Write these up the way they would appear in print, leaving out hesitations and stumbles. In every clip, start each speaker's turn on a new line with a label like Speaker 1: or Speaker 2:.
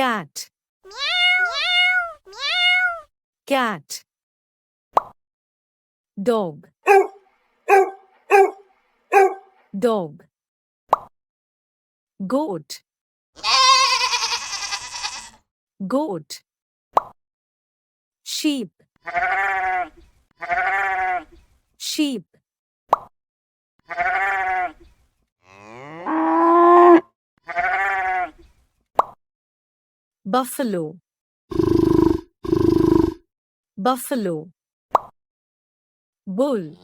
Speaker 1: cat, cat. Dog, dog. Goat, goat. Sheep, sheep. Buffalo, buffalo. Bull,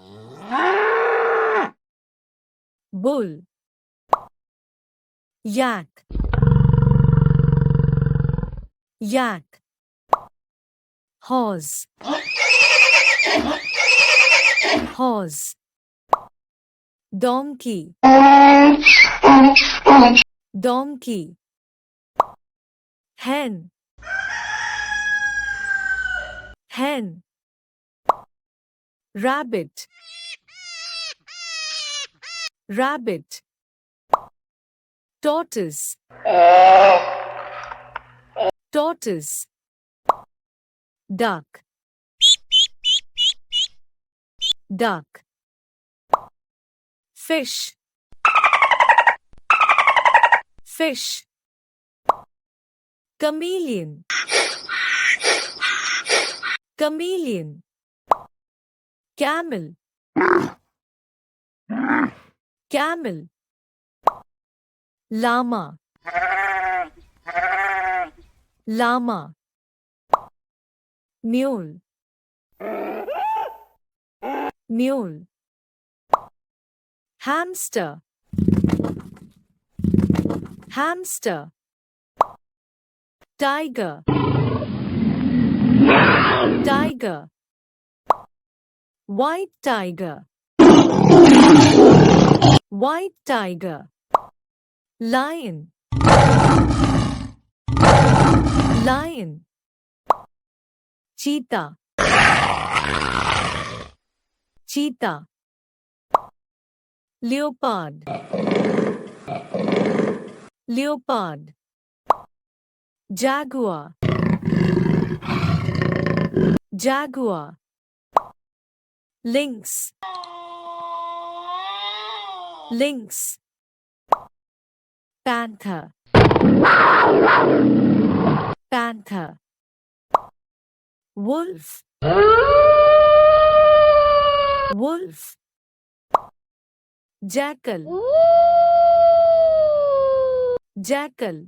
Speaker 1: bull. Yak, yak. Horse, horse. Donkey, donkey. Hen, hen. Rabbit, rabbit. Tortoise, tortoise. Duck, duck. Fish, fish. Chameleon, chameleon. Camel, camel. Llama, llama. Mule, mule. Hamster, hamster. Tiger, tiger. White tiger, white tiger. Lion, lion. Cheetah, cheetah. Leopard, leopard. Jaguar, jaguar. Lynx, lynx. Panther, panther. Wolf, wolf. Jackal, jackal.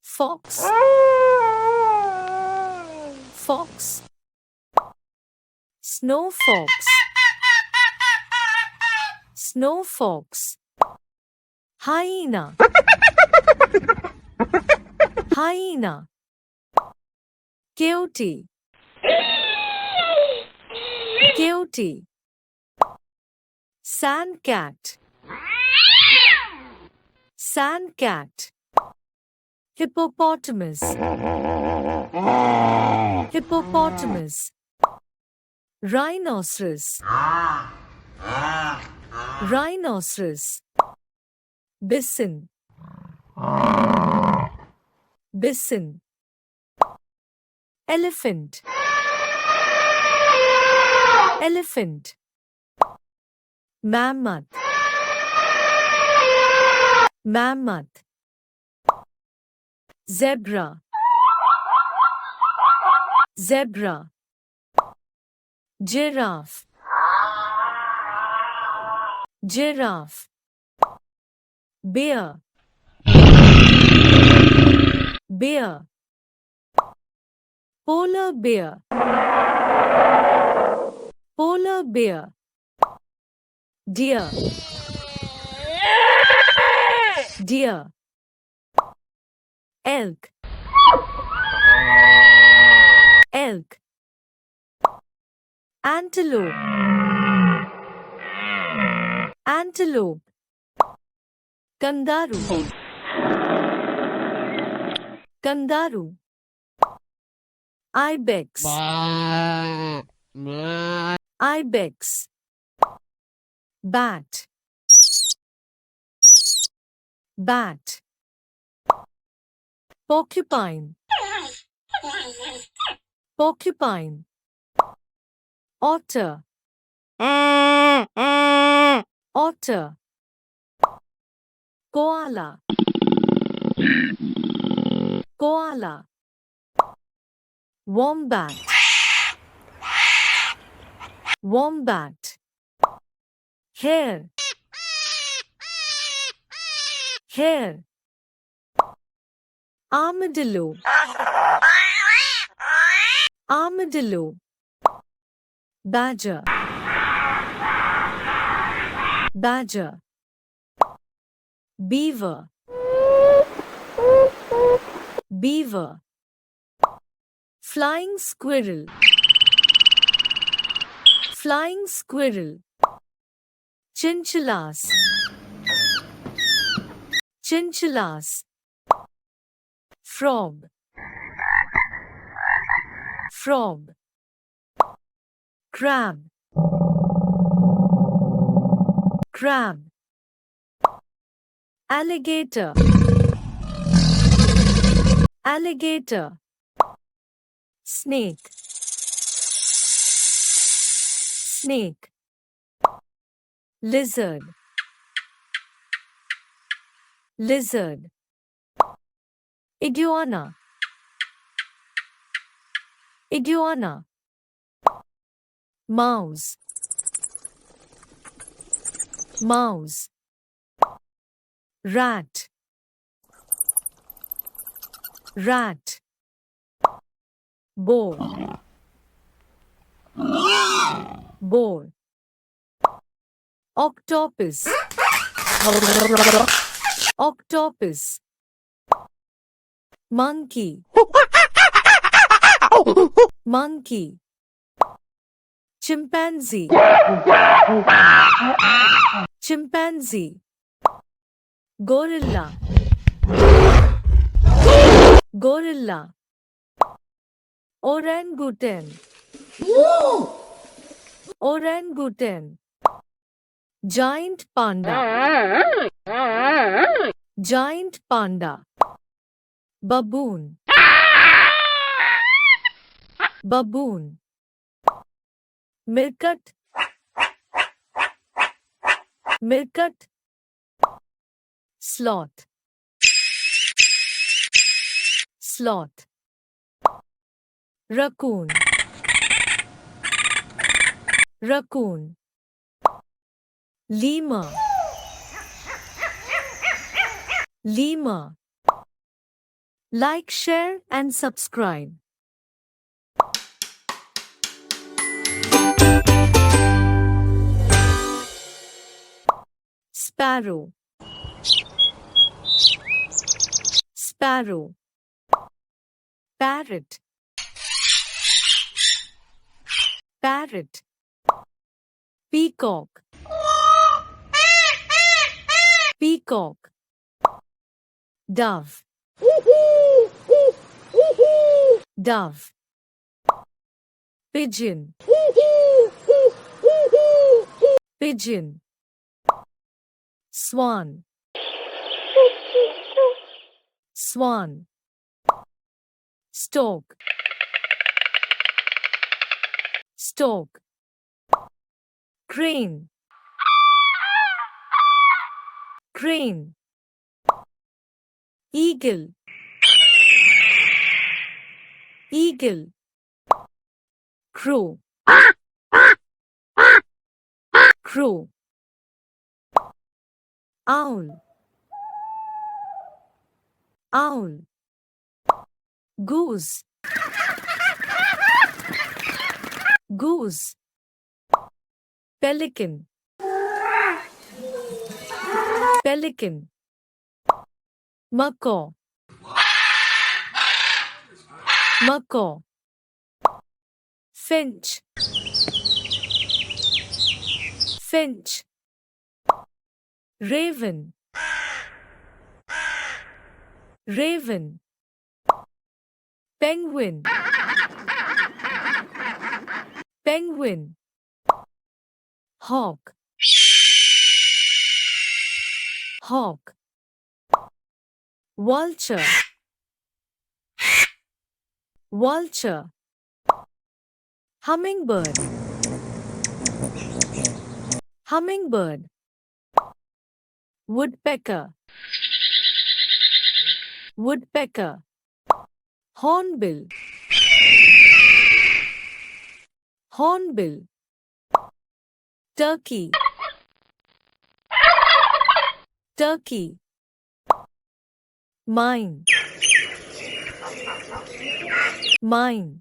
Speaker 1: Fox, fox. Snow fox, snow fox. Hyena, hyena. Coyote, coyote. Sandcat, sandcat. Hippopotamus, hippopotamus. Rhinoceros, rhinoceros. Bison, bison. Elephant, elephant. Mammoth, mammoth. Zebra, zebra. Giraffe, giraffe. Bear, bear. Polar bear, polar bear. Deer, deer. Elk, elk. Antelope, antelope. Kangaroo, kangaroo. Ibex, ibex. Bat, bat. porcupine, porcupine, otter, otter, koala, koala, wombat, wombat, hare, hare, armadillo, armadillo, badger, badger, beaver, beaver, flying squirrel, flying squirrel, chinchillas, chinchillas, frog, frog, crab, crab, alligator, alligator, snake, snake, lizard, lizard, iguana, iguana, mouse, mouse, rat, rat, boar, boar, octopus, octopus, monkey, monkey, chimpanzee, chimpanzee, gorilla, gorilla, orangutan, orangutan, giant panda, giant panda, baboon, baboon, meerkat, meerkat, sloth, sloth, raccoon, raccoon, lemur, lemur. Like, share and subscribe. Sparrow, sparrow, parrot, parrot, peacock, peacock, dove, dove, pigeon, pigeon, swan, swan, stork, stork, crane, crane, eagle, eagle, crow, crow, owl, owl, goose, goose, pelican, pelican, macaw, macaw, finch, finch, raven, raven, penguin, penguin, hawk, hawk, vulture, vulture, hummingbird, hummingbird, woodpecker, woodpecker, hornbill, hornbill, turkey, turkey, mine, mine,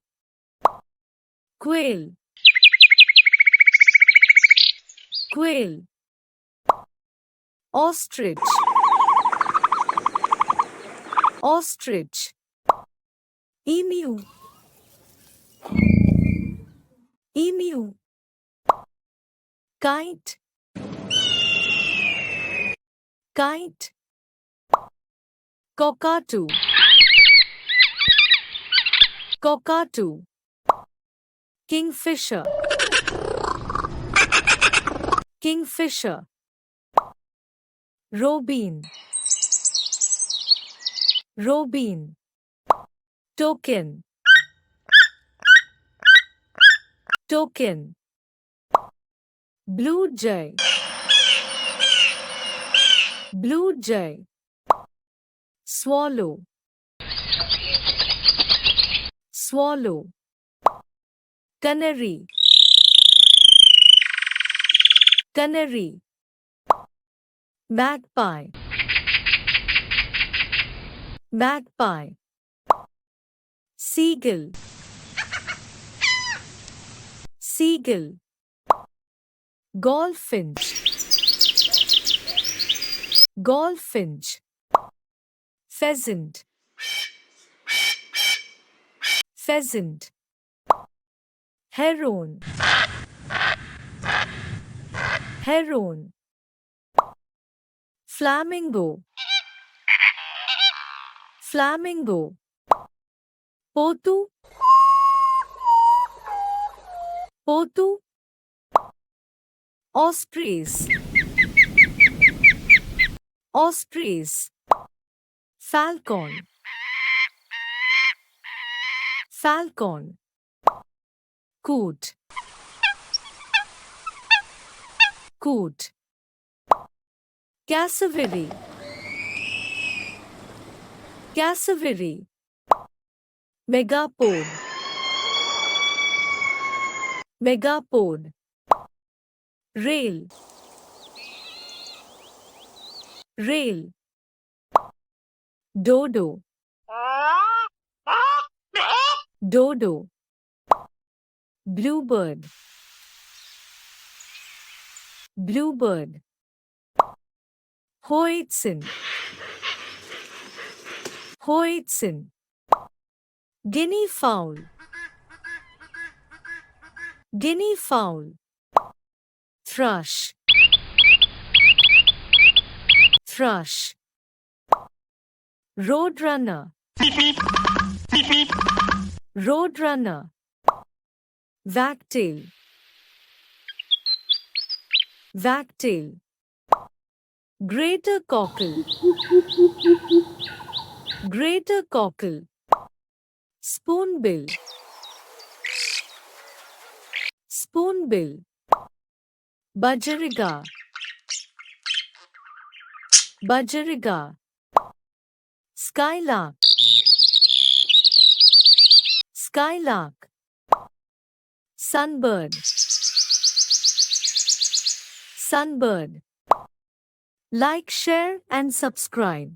Speaker 1: quail, quail, ostrich, ostrich, emu, emu, kite, kite, cockatoo, cockatoo, kingfisher, kingfisher, robin, robin, token, token, blue jay, blue jay, swallow, swallow, canary, canary, magpie, magpie, seagull, seagull, goldfinch, goldfinch, pheasant, pheasant, heron, heron, flamingo, flamingo, potu, potu, ospreys, ospreys, falcon, falcon, coot, coot, cassowary, cassowary, megapode, megapode, rail, rail, dodo, dodo, bluebird, bluebird, hoatzin, hoatzin, guinea fowl, guinea fowl, thrush, thrush, roadrunner, roadrunner, wagtail, wagtail, greater cockle, greater cockle, spoonbill, spoonbill, budgerigar, budgerigar, skylark, skylark, sunbird, sunbird. Like, share and subscribe.